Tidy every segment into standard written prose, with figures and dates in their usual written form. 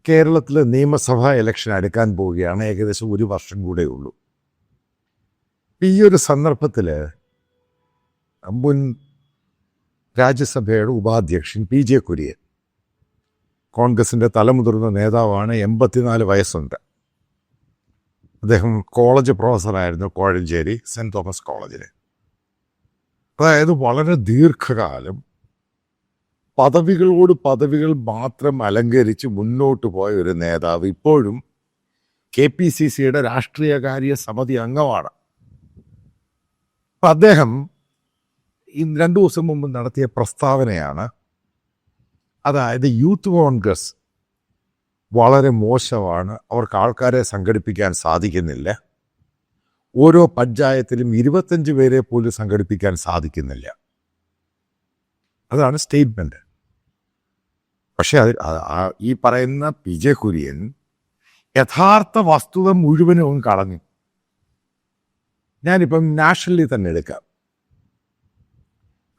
കേരളത്തിൽ നിയമസഭാ ഇലക്ഷൻ അടുക്കാൻ പോവുകയാണ്. ഏകദേശം 1 വർഷം കൂടെ ഉള്ളൂ. ഈ ഒരു സന്ദർഭത്തിൽ മുൻ രാജ്യസഭയുടെ ഉപാധ്യക്ഷൻ PJ കുര്യൻ, കോൺഗ്രസിൻ്റെ തലമുതിർന്ന നേതാവാണ്, 84 വയസ്സുണ്ട്. അദ്ദേഹം കോളേജ് പ്രൊഫസറായിരുന്നു കോഴഞ്ചേരി സെൻറ്റ് തോമസ് കോളേജിൽ. അതായത് വളരെ ദീർഘകാലം പദവികൾ മാത്രം അലങ്കരിച്ച് മുന്നോട്ട് പോയ ഒരു നേതാവ് ഇപ്പോഴും KPCCയുടെ രാഷ്ട്രീയകാര്യ സമിതി അംഗമാണ്. അപ്പം അദ്ദേഹം 2 ദിവസം മുമ്പ് നടത്തിയ പ്രസ്താവനയാണ്, അതായത് യൂത്ത് കോൺഗ്രസ് വളരെ മോശമാണ്, അവർക്ക് ആൾക്കാരെ സംഘടിപ്പിക്കാൻ സാധിക്കുന്നില്ല, ഓരോ പഞ്ചായത്തിലും 25 പേരെ പോലും സംഘടിപ്പിക്കാൻ സാധിക്കുന്നില്ല. അതാണ് സ്റ്റേറ്റ്മെൻറ്റ്. പക്ഷെ ഈ പറയുന്ന PJ കുര്യൻ യഥാർത്ഥ വസ്തുത മുഴുവനും കളഞ്ഞു. ഞാനിപ്പം നാഷണലി തന്നെ എടുക്കാം.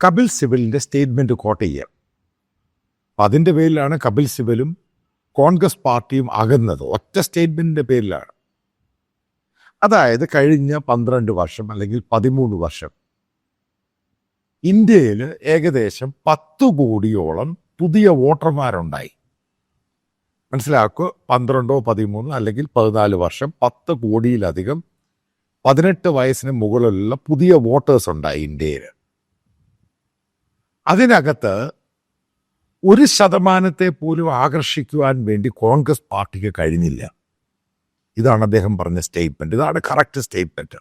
കപിൽ സിബലിൻ്റെ സ്റ്റേറ്റ്മെൻറ്റ് കോട്ട് ചെയ്യാം. അപ്പം അതിൻ്റെ പേരിലാണ് കപിൽ സിബലും കോൺഗ്രസ് പാർട്ടിയും അകന്നത്, ഒറ്റ സ്റ്റേറ്റ്മെൻറ്റിൻ്റെ പേരിലാണ്. അതായത് കഴിഞ്ഞ 12 വർഷം അല്ലെങ്കിൽ 13 വർഷം ഇന്ത്യയിൽ ഏകദേശം 10 കോടിയോളം പുതിയ വോട്ടർമാരുണ്ടായി. മനസ്സിലാക്കുക, 12 13 അല്ലെങ്കിൽ 14 വർഷം 10 കോടിയിലധികം 18 വയസ്സിന് മുകളിലുള്ള പുതിയ വോട്ടേഴ്സ് ഉണ്ടായി ഇന്ത്യയിൽ. അതിനകത്ത് 1% പോലും ആകർഷിക്കുവാൻ വേണ്ടി കോൺഗ്രസ് പാർട്ടിക്ക് കഴിഞ്ഞില്ല. ഇതാണ് അദ്ദേഹം പറഞ്ഞ സ്റ്റേറ്റ്മെൻറ്റ്. ഇതാണ് കറക്റ്റ് സ്റ്റേറ്റ്മെൻറ്റ്.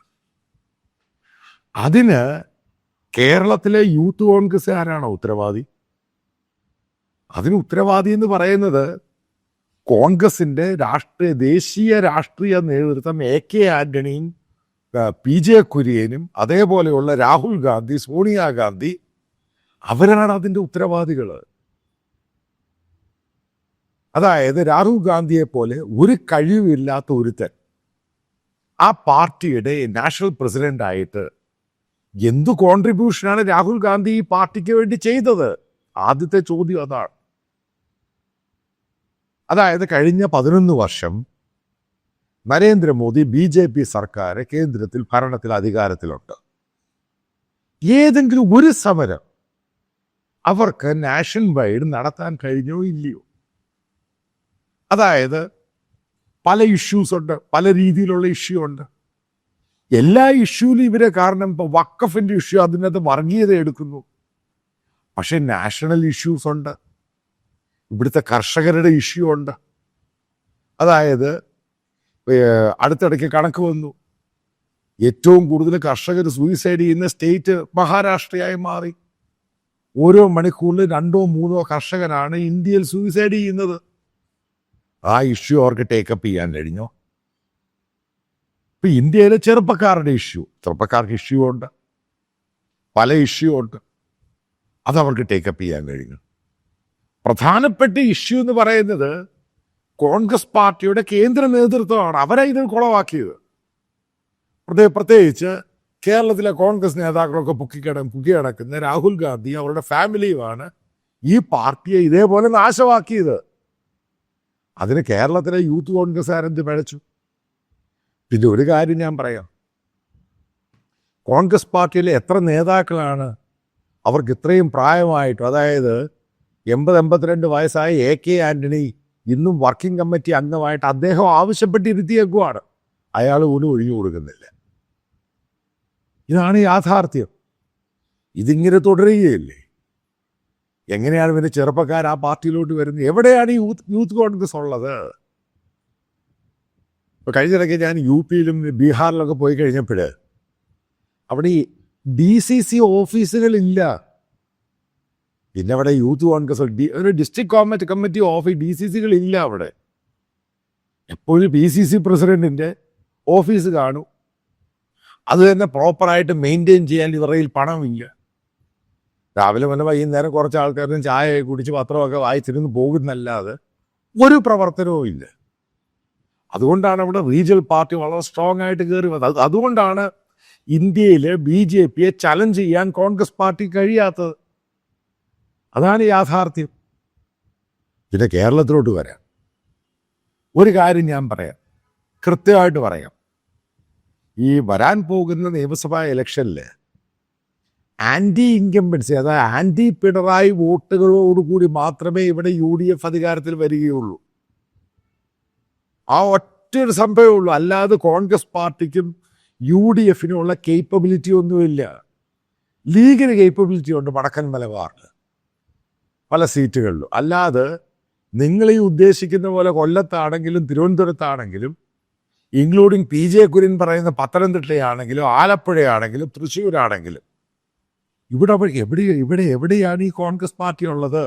അതിന് കേരളത്തിലെ യൂത്ത് കോൺഗ്രസ്സുകാരാണോ ഉത്തരവാദി? അതിന് ഉത്തരവാദി എന്ന് പറയുന്നത് കോൺഗ്രസിൻ്റെ ദേശീയ രാഷ്ട്രീയ നേതൃത്വം AK ആന്റണിയും PJ കുര്യനും അതേപോലെയുള്ള രാഹുൽ ഗാന്ധി, സോണിയാഗാന്ധി, അവരാണ് അതിൻ്റെ ഉത്തരവാദികൾ. അതായത് രാഹുൽ ഗാന്ധിയെ പോലെ ഒരു കഴിവില്ലാത്ത ഒരുത്തൻ ആ പാർട്ടിയുടെ നാഷണൽ പ്രസിഡൻ്റായിട്ട് എന്തു കോൺട്രിബ്യൂഷനാണ് രാഹുൽ ഗാന്ധി ഈ പാർട്ടിക്ക് വേണ്ടി ചെയ്തത്? ആദ്യത്തെ ചോദ്യം അതാണ്. അതായത് കഴിഞ്ഞ 11 വർഷം നരേന്ദ്രമോദി BJP സർക്കാർ കേന്ദ്രത്തിൽ ഭരണത്തിൽ അധികാരത്തിലുണ്ട്. ഏതെങ്കിലും ഒരു സമരം അവർക്ക് നാഷൻ വൈഡ് നടത്താൻ കഴിഞ്ഞോ ഇല്ലയോ? അതായത് പല ഇഷ്യൂസ് ഉണ്ട്, പല രീതിയിലുള്ള ഇഷ്യൂ ഉണ്ട്. എല്ലാ ഇഷ്യൂവിലും ഇവരെ കാരണം ഇപ്പോൾ വഖഫിൻ്റെ ഇഷ്യൂ, അതിനകത്ത് വർഗീയത എടുക്കുന്നു. പക്ഷെ നാഷണൽ ഇഷ്യൂസ് ഉണ്ട്, ഇവിടുത്തെ കർഷകരുടെ ഇഷ്യൂ ഉണ്ട്. അതായത് അടുത്തിടയ്ക്ക് കണക്ക് വന്നു, ഏറ്റവും കൂടുതൽ കർഷകർ സൂയിസൈഡ് ചെയ്യുന്ന സ്റ്റേറ്റ് മഹാരാഷ്ട്രയായി മാറി. ഓരോ മണിക്കൂറിൽ 2 3 കർഷകരാണ് ഇന്ത്യയിൽ സൂയിസൈഡ് ചെയ്യുന്നത്. ആ ഇഷ്യൂ അവർക്ക് ടേക്കപ്പ് ചെയ്യാൻ കഴിഞ്ഞോ? ഇപ്പം ഇന്ത്യയിലെ ചെറുപ്പക്കാർക്ക് ഇഷ്യൂ ഉണ്ട്, പല ഇഷ്യൂ ഉണ്ട്, അതവർക്ക് ടേക്കപ്പ് ചെയ്യാൻ കഴിഞ്ഞു. പ്രധാനപ്പെട്ട ഇഷ്യൂ എന്ന് പറയുന്നത് കോൺഗ്രസ് പാർട്ടിയുടെ കേന്ദ്ര നേതൃത്വമാണ്. അവരാണ് ഇത് കുളവാക്കിയത്. പ്രത്യേകിച്ച് കേരളത്തിലെ കോൺഗ്രസ് നേതാക്കളൊക്കെ പൊക്കിക്കിടക്കുന്ന രാഹുൽ ഗാന്ധി അവരുടെ ഫാമിലിയുമാണ് ഈ പാർട്ടിയെ ഇതേപോലെ നാശമാക്കിയത്. അതിന് കേരളത്തിലെ യൂത്ത് കോൺഗ്രസ്സുകാരെന്ത് പിഴച്ചു? പിന്നെ ഒരു കാര്യം ഞാൻ പറയാം, കോൺഗ്രസ് പാർട്ടിയിലെ എത്ര നേതാക്കളാണ് അവർക്ക് ഇത്രയും പ്രായമായിട്ടും, അതായത് 80-82 വയസ്സായ AK ആന്റണി ഇന്നും വർക്കിംഗ് കമ്മിറ്റി അംഗമായിട്ട് അദ്ദേഹം ആവശ്യപ്പെട്ടിരുത്തിയേക്കുവാണ്, അയാൾ പോലും ഒഴിഞ്ഞു കൊടുക്കുന്നില്ല. ഇതാണ് യാഥാർത്ഥ്യം. ഇതിങ്ങനെ തുടരുകയല്ലേ? എങ്ങനെയാണ് പിന്നെ ചെറുപ്പക്കാർ ആ പാർട്ടിയിലോട്ട് വരുന്നത്? എവിടെയാണ് ഈ യൂത്ത് കോൺഗ്രസ് ഉള്ളത്? ഇപ്പോൾ കഴിഞ്ഞിടയ്ക്ക് ഞാൻ UP യിലും ബീഹാറിലൊക്കെ പോയി കഴിഞ്ഞപ്പോൾ അവിടെ ഈ DCC ഓഫീസുകളില്ല. പിന്നെ അവിടെ യൂത്ത് കോൺഗ്രസ് ഒരു ഡിസ്ട്രിക്ട് കമ്മിറ്റി ഓഫീസ് DCCകളില്ല അവിടെ. എപ്പോഴും PCC പ്രസിഡൻറ്റിൻ്റെ ഓഫീസ് കാണും. അത് തന്നെ പ്രോപ്പറായിട്ട് മെയിൻറ്റെയിൻ ചെയ്യാൻ ഇവരുടെ പണമില്ല. രാവിലെ മുതൽ വൈകുന്നേരം കുറച്ച് ആൾക്കാരും ചായ കുടിച്ച് പത്രമൊക്കെ വായിച്ചിരുന്ന് പോകുന്നല്ലാതെ ഒരു പ്രവർത്തനവും ഇല്ല. അതുകൊണ്ടാണ് അവിടെ റീജിയണൽ പാർട്ടി വളരെ സ്ട്രോങ് ആയിട്ട് കയറി വന്നത്. അതുകൊണ്ടാണ് ഇന്ത്യയിലെ BJPയെ ചലഞ്ച് ചെയ്യാൻ കോൺഗ്രസ് പാർട്ടി കഴിയാത്തത്. അതാണ് യാഥാർത്ഥ്യം. പിന്നെ കേരളത്തിലോട്ട് വരാം. ഒരു കാര്യം ഞാൻ പറയാം, കൃത്യമായിട്ട് പറയാം. ഈ വരാൻ പോകുന്ന നിയമസഭാ ഇലക്ഷനിൽ ആൻറ്റി ഇൻകംബൻസി, അതായത് ആൻറ്റി പിണറായി വോട്ടുകളോടുകൂടി മാത്രമേ ഇവിടെ UDF അധികാരത്തിൽ വരികയുള്ളൂ. ആ ഒറ്റൊരു സംഭവമേ ഉള്ളൂ. അല്ലാതെ കോൺഗ്രസ് പാർട്ടിക്കും UDFിനുള്ള കേപ്പബിലിറ്റി ഒന്നുമില്ല. ലീഗിന് കേപ്പബിലിറ്റി ഉണ്ട് വടക്കൻ മലബാറിൽ പല സീറ്റുകളിലും. അല്ലാതെ നിങ്ങൾ ഈ ഉദ്ദേശിക്കുന്ന പോലെ കൊല്ലത്താണെങ്കിലും തിരുവനന്തപുരത്താണെങ്കിലും, ഇൻക്ലൂഡിങ് PJ കുര്യൻ പറയുന്ന പത്തനംതിട്ടയാണെങ്കിലും ആലപ്പുഴയാണെങ്കിലും തൃശ്ശൂരാണെങ്കിലും, എവിടെയാണ് ഈ കോൺഗ്രസ് പാർട്ടി ഉള്ളത്?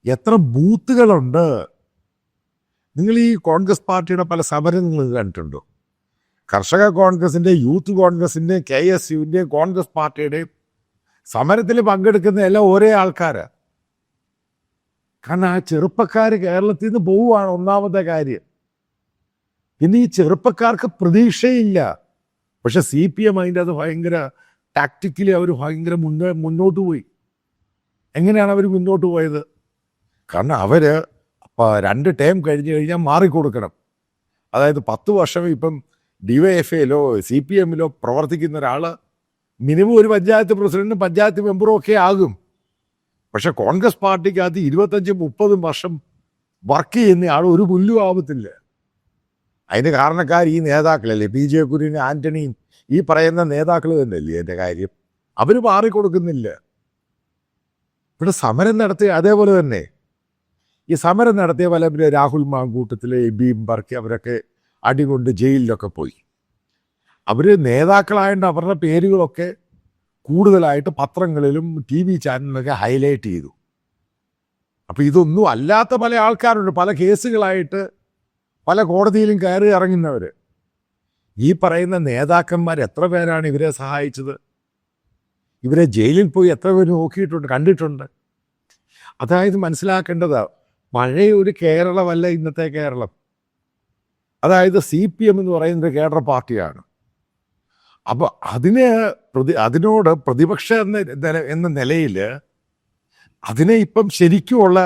എത്ര ബൂത്തുകളുണ്ട്? നിങ്ങൾ ഈ കോൺഗ്രസ് പാർട്ടിയുടെ പല സമരങ്ങൾ കണ്ടിട്ടുണ്ടോ? കർഷക കോൺഗ്രസിൻ്റെ, യൂത്ത് കോൺഗ്രസിൻ്റെ, KSUവിൻ്റെ, കോൺഗ്രസ് പാർട്ടിയുടെ സമരത്തിൽ പങ്കെടുക്കുന്ന എല്ലാം ഒരേ ആൾക്കാരാണ്. കാരണം ആ ചെറുപ്പക്കാർ കേരളത്തിൽ നിന്ന് പോവുകയാണ് ഒന്നാമത്തെ കാര്യം. പിന്നെ ഈ ചെറുപ്പക്കാർക്ക് പ്രതീക്ഷയില്ല. പക്ഷെ CPM അതിൻ്റെ അത് ഭയങ്കര ടാക്ടിക്കലി അവർ ഭയങ്കര മുന്നോട്ട് പോയി. എങ്ങനെയാണ് അവർ മുന്നോട്ട് പോയത്? കാരണം അവർ 2 ടേം കഴിഞ്ഞ് കഴിഞ്ഞാൽ മാറിക്കൊടുക്കണം. അതായത് 10 വർഷം ഇപ്പം DYFIയിലോ CPMലോ പ്രവർത്തിക്കുന്ന ഒരാൾ മിനിമം ഒരു പഞ്ചായത്ത് പ്രസിഡന്റും പഞ്ചായത്ത് മെമ്പറും ഒക്കെ ആകും. പക്ഷെ കോൺഗ്രസ് പാർട്ടിക്കകത്ത് 25-30 വർഷം വർക്ക് ചെയ്യുന്ന ആൾ ഒരു പുല്ലും ആവത്തില്ല. അതിന് കാരണക്കാർ ഈ നേതാക്കളല്ലേ, PJ കുര്യനും ആന്റണിയും ഈ പറയുന്ന നേതാക്കൾ തന്നെയല്ലേ എൻ്റെ കാര്യം. അവർ മാറിക്കൊടുക്കുന്നില്ല. ഇവിടെ സമരം നടത്തിയ അതേപോലെ തന്നെ ഈ സമരം നടത്തിയ പല രാഹുൽ മാങ്കൂട്ടത്തിലെ എബിയും ബർക്കി അവരൊക്കെ അടികൊണ്ട് ജയിലിലൊക്കെ പോയി. അവർ നേതാക്കളായതുകൊണ്ട് അവരുടെ പേരുകളൊക്കെ കൂടുതലായിട്ട് പത്രങ്ങളിലും TV ചാനലിലൊക്കെ ഹൈലൈറ്റ് ചെയ്തു. അപ്പോൾ ഇതൊന്നും അല്ലാത്ത പല ആൾക്കാരുണ്ട്, പല കേസുകളായിട്ട് പല കോടതിയിലും കയറി ഇറങ്ങുന്നവർ. ഈ പറയുന്ന നേതാക്കന്മാർ എത്ര പേരാണ് ഇവരെ സഹായിച്ചത്? ഇവരെ ജയിലിൽ പോയി എത്ര പേര് നോക്കിയിട്ടുണ്ട്, കണ്ടിട്ടുണ്ട്? അതായത് മനസ്സിലാക്കേണ്ടത് പഴയ ഒരു കേരളമല്ല ഇന്നത്തെ കേരളം. അതായത് CPM എന്ന് പറയുന്നത് കേഡർ പാർട്ടിയാണ്. അപ്പോൾ അതിനോട് പ്രതിപക്ഷ എന്ന നിലയിൽ അതിനെ ഇപ്പം ശരിക്കുമുള്ള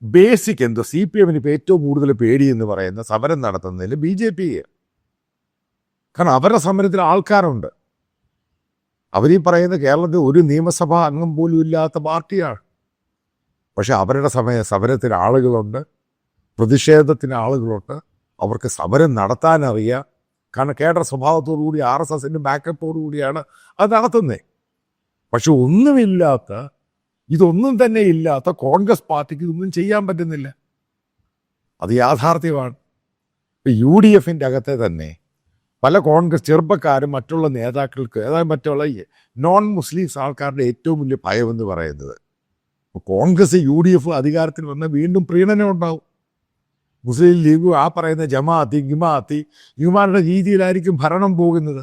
ബേസിക് എന്തോ CPMന് ഇപ്പോൾ ഏറ്റവും കൂടുതൽ പേടി എന്ന് പറയുന്ന സമരം നടത്തുന്നതിൽ BJP. കാരണം അവരുടെ സമരത്തിൽ ആൾക്കാരുണ്ട്. അവരീ പറയുന്ന കേരളത്തിൽ ഒരു നിയമസഭാ അംഗം പോലും ഇല്ലാത്ത പാർട്ടിയാണ്. പക്ഷെ അവരുടെ സമരത്തിന് ആളുകളുണ്ട്, പ്രതിഷേധത്തിന് ആളുകളുണ്ട്, അവർക്ക് സമരം നടത്താനറിയാം. കാരണം കേഡർ സ്വഭാവത്തോടുകൂടി RSSൻ്റെ ബാക്കപ്പോടുകൂടിയാണ് അത് നടത്തുന്നത്. പക്ഷെ ഇതൊന്നും തന്നെ ഇല്ലാത്ത കോൺഗ്രസ് പാർട്ടിക്ക് ഇതൊന്നും ചെയ്യാൻ പറ്റുന്നില്ല. അത് യാഥാർത്ഥ്യമാണ്. UDFിൻ്റെ അകത്തെ തന്നെ പല കോൺഗ്രസ് ചെറുപ്പക്കാരും മറ്റുള്ള നേതാക്കൾക്ക്, അതായത് മറ്റുള്ള നോൺ മുസ്ലിംസ് ആൾക്കാരുടെ ഏറ്റവും വലിയ ഭയമെന്ന് പറയുന്നത് കോൺഗ്രസ് UDF അധികാരത്തിൽ വന്ന് വീണ്ടും പ്രീണനം ഉണ്ടാവും. മുസ്ലിം ലീഗും ആ പറയുന്ന ജമാഅത്തി ഇവന്മാരുടെ രീതിയിലായിരിക്കും ഭരണം പോകുന്നത്.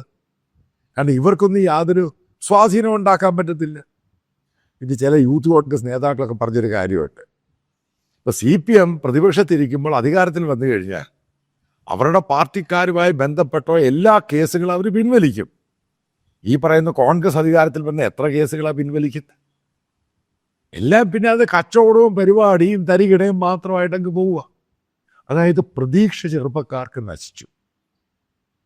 കാരണം ഇവർക്കൊന്നും യാതൊരു സ്വാധീനം ഉണ്ടാക്കാൻ പറ്റത്തില്ല. പിന്നെ ചില യൂത്ത് കോൺഗ്രസ് നേതാക്കളൊക്കെ പറഞ്ഞൊരു കാര്യമുണ്ട്. ഇപ്പോൾ CPM പ്രതിപക്ഷത്തിരിക്കുമ്പോൾ അധികാരത്തിൽ വന്നു കഴിഞ്ഞാൽ അവരുടെ പാർട്ടിക്കാരുമായി ബന്ധപ്പെട്ടോ എല്ലാ കേസുകളും അവർ പിൻവലിക്കും. ഈ പറയുന്ന കോൺഗ്രസ് അധികാരത്തിൽ വന്ന എത്ര കേസുകളാണ് പിൻവലിക്കുന്നത്? എല്ലാം പിന്നെ അത് കച്ചവടവും പരിപാടിയും തരികിടയും മാത്രമായിട്ടങ്ങ് പോവുക. അതായത് പ്രതീക്ഷ ചെറുപ്പക്കാർക്ക് നശിച്ചു.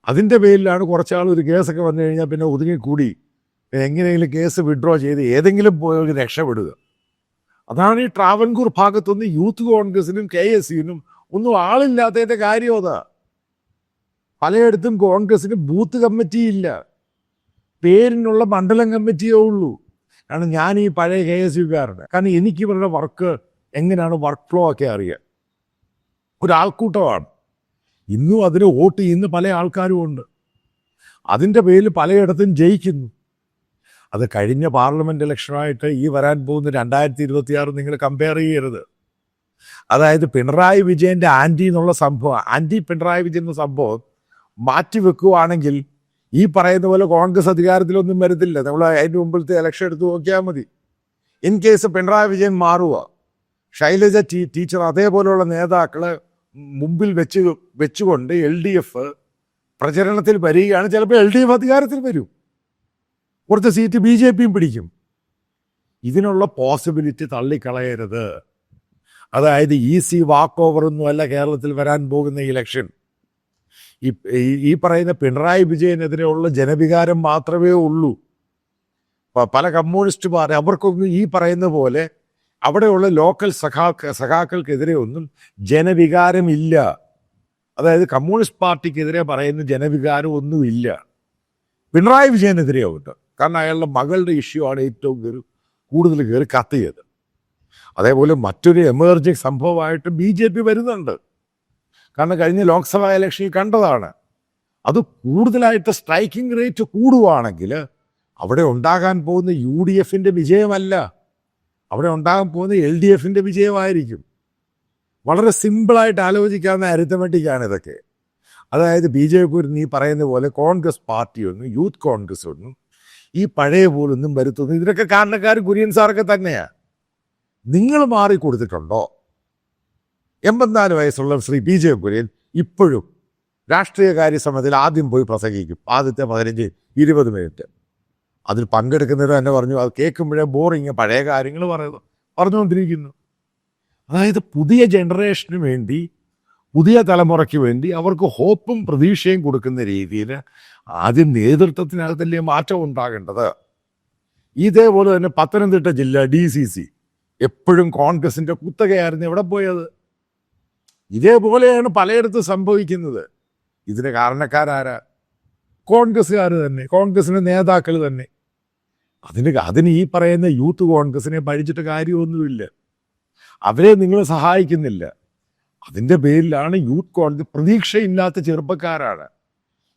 അതിൻ്റെ പേരിലാണ് കുറച്ചാൾ ഒരു കേസൊക്കെ വന്നു കഴിഞ്ഞാൽ പിന്നെ ഒതുങ്ങിക്കൂടി എങ്ങനെയെങ്കിലും കേസ് വിഡ്രോ ചെയ്ത് ഏതെങ്കിലും പോയി രക്ഷപ്പെടുക. അതാണ് ഈ ട്രാവൻകൂർ ഭാഗത്തൊന്നും യൂത്ത് കോൺഗ്രസിനും KSUവിനും ഒന്നും ആളില്ലാത്തതിൻ്റെ കാര്യം. അതാ പലയിടത്തും കോൺഗ്രസിന് ബൂത്ത് കമ്മിറ്റിയില്ല, പേരിനുള്ള മണ്ഡലം കമ്മിറ്റിയേ ഉള്ളൂ. കാരണം ഞാൻ ഈ പഴയ KSUക്കാരുടെ, കാരണം എനിക്ക് ഇവരുടെ വർക്ക് എങ്ങനെയാണ് വർക്ക് ഫ്ലോ ഒക്കെ അറിയാം. ഒരാൾക്കൂട്ടമാണ്. ഇന്നും അതിന് വോട്ട് ചെയ്യുന്ന പല ആൾക്കാരും ഉണ്ട്. അതിൻ്റെ പേരിൽ പലയിടത്തും ജയിക്കുന്നു. അത് കഴിഞ്ഞ പാർലമെൻറ്റ് ഇലക്ഷനായിട്ട് ഈ വരാൻ പോകുന്ന 2026 നിങ്ങൾ കമ്പയർ ചെയ്യരുത്. അതായത് പിണറായി വിജയൻ്റെ ആൻറ്റി എന്നുള്ള സംഭവം, ആൻറ്റി പിണറായി വിജയൻ എന്ന സംഭവം മാറ്റി വെക്കുകയാണെങ്കിൽ ഈ പറയുന്ന പോലെ കോൺഗ്രസ് അധികാരത്തിലൊന്നും വരത്തില്ല. നമ്മൾ അതിൻ്റെ മുമ്പിലത്തെ ഇലക്ഷൻ എടുത്ത് നോക്കിയാൽ മതി. ഇൻ കേസ് പിണറായി വിജയൻ മാറുക, ശൈലജ ടീച്ചർ അതേപോലെയുള്ള നേതാക്കളെ മുമ്പിൽ വെച്ചുകൊണ്ട് LDF പ്രചരണത്തിൽ വരികയാണ്, ചിലപ്പോൾ LDF അധികാരത്തിൽ വരും, കുറച്ച് സീറ്റ് BJPയും പിടിക്കും. ഇതിനുള്ള പോസിബിലിറ്റി തള്ളിക്കളയരുത്. അതായത് ഈസി വാക്ക് ഓവറൊന്നും അല്ല കേരളത്തിൽ വരാൻ പോകുന്ന ഇലക്ഷൻ. ഈ പറയുന്ന പിണറായി വിജയനെതിരെയുള്ള ജനവികാരം മാത്രമേ ഉള്ളൂ. പല കമ്മ്യൂണിസ്റ്റുമാർ അവർക്കൊന്നും ഈ പറയുന്ന പോലെ അവിടെയുള്ള ലോക്കൽ സഖാക്കൾക്കെതിരെ ഒന്നും ജനവികാരമില്ല. അതായത് കമ്മ്യൂണിസ്റ്റ് പാർട്ടിക്കെതിരെ പറയുന്ന ജനവികാരം ഒന്നുമില്ല. പിണറായി വിജയനെതിരെ ഉണ്ട്. കാരണം അയാളുടെ മകളുടെ ഇഷ്യൂ ആണ് ഏറ്റവും കൂടുതൽ കയറി കത്തിയത്. അതേപോലെ മറ്റൊരു എമേർജിങ് സംഭവമായിട്ട് BJP വരുന്നുണ്ട്. കാരണം കഴിഞ്ഞ ലോക്സഭാ ഇലക്ഷനിൽ കണ്ടതാണ്. അത് കൂടുതലായിട്ട് സ്ട്രൈക്കിംഗ് റേറ്റ് കൂടുവാണെങ്കിൽ അവിടെ ഉണ്ടാകാൻ പോകുന്ന UDFന്റെ വിജയമല്ല, അവിടെ ഉണ്ടാകാൻ പോകുന്ന LDFന്റെ വിജയമായിരിക്കും. വളരെ സിമ്പിളായിട്ട് ആലോചിക്കാവുന്ന അരിത്തമെറ്റിക്കാണ് ഇതൊക്കെ. അതായത് BJP നീ പറയുന്ന പോലെ കോൺഗ്രസ് പാർട്ടിയൊന്നും യൂത്ത് കോൺഗ്രസ് ഒന്നും ഈ പഴയ പോലൊന്നും വരുത്തുന്നു. ഇതിനൊക്കെ കാരണക്കാർ കുര്യൻ സാറൊക്കെ തന്നെയാണ്. നിങ്ങൾ മാറിക്കൊടുത്തിട്ടുണ്ടോ? 84 വയസ്സുള്ള ശ്രീ PJ കുര്യൻ ഇപ്പോഴും രാഷ്ട്രീയ കാര്യസമിതിയിൽ ആദ്യം പോയി പ്രസംഗിക്കും. ആദ്യത്തെ 15-20 മിനിറ്റ്. അതിൽ പങ്കെടുക്കുന്നവർ തന്നെ പറഞ്ഞു അത് കേൾക്കുമ്പോഴേ ബോറിങ്, പഴയ കാര്യങ്ങൾ പറഞ്ഞുകൊണ്ടിരിക്കുന്നു. അതായത് പുതിയ ജനറേഷന് വേണ്ടി, പുതിയ തലമുറയ്ക്ക് വേണ്ടി അവർക്ക് ഹോപ്പും പ്രതീക്ഷയും കൊടുക്കുന്ന രീതിയിൽ ആദ്യം നേതൃത്വത്തിനകത്തല്ലേ മാറ്റം ഉണ്ടാകേണ്ടത്. ഇതേപോലെ തന്നെ പത്തനംതിട്ട ജില്ല DCC എപ്പോഴും കോൺഗ്രസിൻ്റെ കുത്തകയായിരുന്നു എവിടെ പോയത്. ഇതേപോലെയാണ് പലയിടത്തും സംഭവിക്കുന്നത്. ഇതിന് കാരണക്കാരാരാ? കോൺഗ്രസ്സുകാർ തന്നെ, കോൺഗ്രസിൻ്റെ നേതാക്കൾ തന്നെ. അതിന് ഈ പറയുന്ന യൂത്ത് കോൺഗ്രസിനെ പഠിച്ചിട്ട് കാര്യമൊന്നുമില്ല. അവരെ നിങ്ങൾ സഹായിക്കുന്നില്ല. അതിൻ്റെ പേരിലാണ് യൂത്ത് കോൺഗ്രസ് പ്രതീക്ഷയില്ലാത്ത ചെറുപ്പക്കാരാണ്.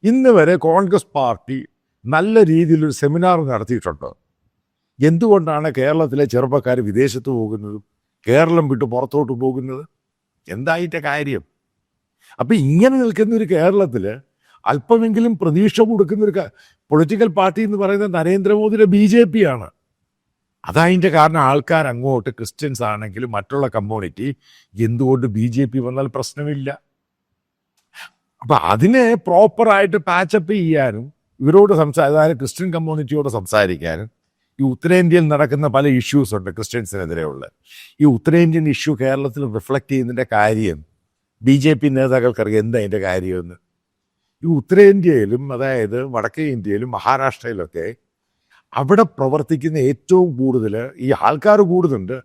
ഇന്ന് വരെ കോൺഗ്രസ് പാർട്ടി നല്ല രീതിയിലൊരു സെമിനാർ നടത്തിയിട്ടുണ്ട്. എന്തുകൊണ്ടാണ് കേരളത്തിലെ ചെറുപ്പക്കാർ വിദേശത്ത് പോകുന്നതും കേരളം വിട്ട് പുറത്തോട്ട് പോകുന്നത്? എന്തായിട്ട് കാര്യം? അപ്പം ഇങ്ങനെ നിൽക്കുന്നൊരു കേരളത്തിൽ അല്പമെങ്കിലും പ്രതീക്ഷ കൊടുക്കുന്നൊരു പൊളിറ്റിക്കൽ പാർട്ടി എന്ന് പറയുന്നത് നരേന്ദ്രമോദിയുടെ BJP ആണ്. അതതിൻ്റെ കാരണം ആൾക്കാർ അങ്ങോട്ട് ക്രിസ്ത്യൻസ് ആണെങ്കിലും മറ്റുള്ള കമ്മ്യൂണിറ്റി എന്തുകൊണ്ട് BJP വന്നാൽ പ്രശ്നമില്ല. അപ്പം അതിനെ പ്രോപ്പറായിട്ട് പാച്ചപ്പ് ചെയ്യാനും ഇവരോട് അതായത് ക്രിസ്ത്യൻ കമ്മ്യൂണിറ്റിയോട് സംസാരിക്കാനും ഈ ഉത്തരേന്ത്യയിൽ നടക്കുന്ന പല ഇഷ്യൂസ് ഉണ്ട് ക്രിസ്ത്യൻസിനെതിരെയുള്ള. ഈ ഉത്തരേന്ത്യൻ ഇഷ്യൂ കേരളത്തിൽ റിഫ്ലക്റ്റ് ചെയ്യുന്നതിൻ്റെ കാര്യം BJP നേതാക്കൾക്കറിയാം എന്താ അതിൻ്റെ കാര്യമെന്ന്. ഈ ഉത്തരേന്ത്യയിലും അതായത് വടക്കേ ഇന്ത്യയിലും മഹാരാഷ്ട്രയിലൊക്കെ അവിടെ പ്രവർത്തിക്കുന്ന ഏറ്റവും കൂടുതൽ ഈ ആൾക്കാർ കൂടുന്നുണ്ട്.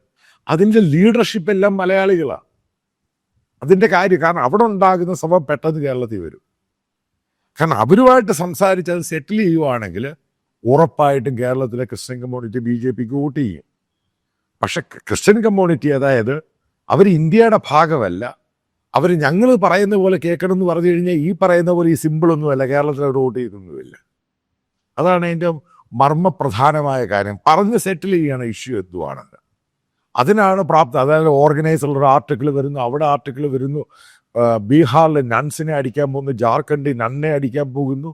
അതിൻ്റെ ലീഡർഷിപ്പ് എല്ലാം മലയാളികളാണ്. അതിൻ്റെ കാര്യം കാരണം അവിടെ ഉണ്ടാകുന്ന സംഭവം പെട്ടെന്ന് കേരളത്തിൽ വരും. കാരണം അവരുമായിട്ട് സംസാരിച്ച് അത് സെറ്റിൽ ചെയ്യുവാണെങ്കിൽ ഉറപ്പായിട്ടും കേരളത്തിലെ ക്രിസ്ത്യൻ കമ്മ്യൂണിറ്റി BJPക്ക് വോട്ട് ചെയ്യും. പക്ഷെ ക്രിസ്ത്യൻ കമ്മ്യൂണിറ്റി അതായത് അവർ ഇന്ത്യയുടെ ഭാഗമല്ല, അവർ ഞങ്ങൾ പറയുന്ന പോലെ കേൾക്കണം എന്ന് പറഞ്ഞു കഴിഞ്ഞാൽ ഈ പറയുന്ന പോലെ ഈ സിമ്പിളൊന്നുമല്ല കേരളത്തിൽ അവർ വോട്ട് ചെയ്യുന്നൊന്നുമില്ല. അതാണ് അതിൻ്റെ മർമ്മപ്രധാനമായ കാര്യം. പറഞ്ഞ് സെറ്റിൽ ചെയ്യണ ഇഷ്യൂ എന്തുവാണെന്ന് അതിനാണ് പ്രാപ്തി. അതായത് ഓർഗനൈസറുടെ ആർട്ടിക്കിൾ വരുന്നു, അവിടെ ആർട്ടിക്കിൾ വരുന്നു, ബീഹാറിൽ നൺസിനെ അടിക്കാൻ പോകുന്നു, ജാർഖണ്ഡിൽ നന്നെ അടിക്കാൻ പോകുന്നു.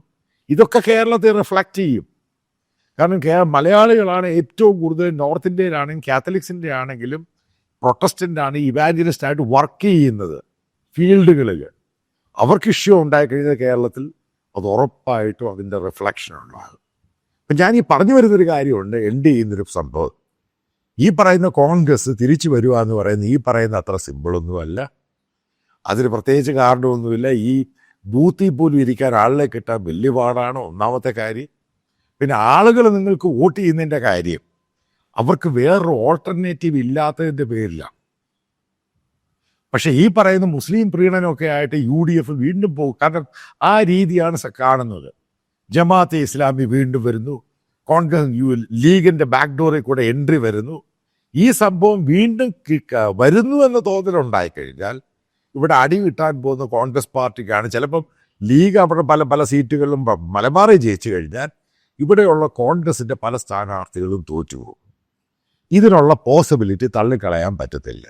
ഇതൊക്കെ കേരളത്തെ റിഫ്ലക്റ്റ് ചെയ്യും. കാരണം മലയാളികളാണ് ഏറ്റവും കൂടുതൽ നോർത്ത് ഇന്ത്യയിലാണെങ്കിലും കാത്തലിക്സിൻ്റെ ആണെങ്കിലും പ്രൊട്ടസ്റ്റൻ്റ് ആണ് ഇവാഞ്ചലിസ്റ്റ് ആയിട്ട് വർക്ക് ചെയ്യുന്നത് ഫീൽഡുകളിൽ. അവർക്ക് ഇഷ്യൂ ഉണ്ടായിക്കഴിഞ്ഞാൽ കേരളത്തിൽ അത് ഉറപ്പായിട്ടും അതിൻ്റെ റിഫ്ലക്ഷൻ ഉണ്ടാകും. അപ്പം ഞാൻ ഈ പറഞ്ഞു വരുന്നൊരു കാര്യമുണ്ട്. ചെയ്യുന്നൊരു സംഭവം ഈ പറയുന്ന കോൺഗ്രസ് തിരിച്ചു വരിക എന്ന് പറയുന്നത് ഈ പറയുന്ന അത്ര സിമ്പിളൊന്നുമല്ല. അതിന് പ്രത്യേകിച്ച് കാരണമൊന്നുമില്ല. ഈ ബൂത്തിൽ പോലും ഇരിക്കാൻ ആളിനെ കിട്ടാൻ വലിയ പാടാണ് ഒന്നാമത്തെ കാര്യം. പിന്നെ ആളുകൾ നിങ്ങൾക്ക് വോട്ട് ചെയ്യുന്നതിൻ്റെ കാര്യം അവർക്ക് വേറൊരു ഓൾട്ടർനേറ്റീവ് ഇല്ലാത്തതിൻ്റെ പേരിലാണ്. പക്ഷേ ഈ പറയുന്ന മുസ്ലിം പ്രീണനമൊക്കെ ആയിട്ട് UDF വീണ്ടും പോകും. കാരണം ആ രീതിയാണ് കാണുന്നത്. ജമാഅത്തെ ഇസ്ലാമി വീണ്ടും വരുന്നു, കോൺഗ്രസ് ലീഗിൻ്റെ ബാക്ക് ഡോറിൽ കൂടെ എൻട്രി വരുന്നു. ഈ സംഭവം വീണ്ടും വരുന്നു എന്ന തോന്നലുണ്ടായിക്കഴിഞ്ഞാൽ ഇവിടെ അടി കിട്ടാൻ പോകുന്ന കോൺഗ്രസ് പാർട്ടിക്കാണ്. ചിലപ്പം ലീഗ് അവിടെ പല സീറ്റുകളിലും മലബാറിൽ ജയിച്ചു കഴിഞ്ഞാൽ ഇവിടെയുള്ള കോൺഗ്രസിൻ്റെ പല സ്ഥാനാർത്ഥികളും തോറ്റുപോകും. ഇതിനുള്ള പോസിബിലിറ്റി തള്ളിക്കളയാൻ പറ്റത്തില്ല.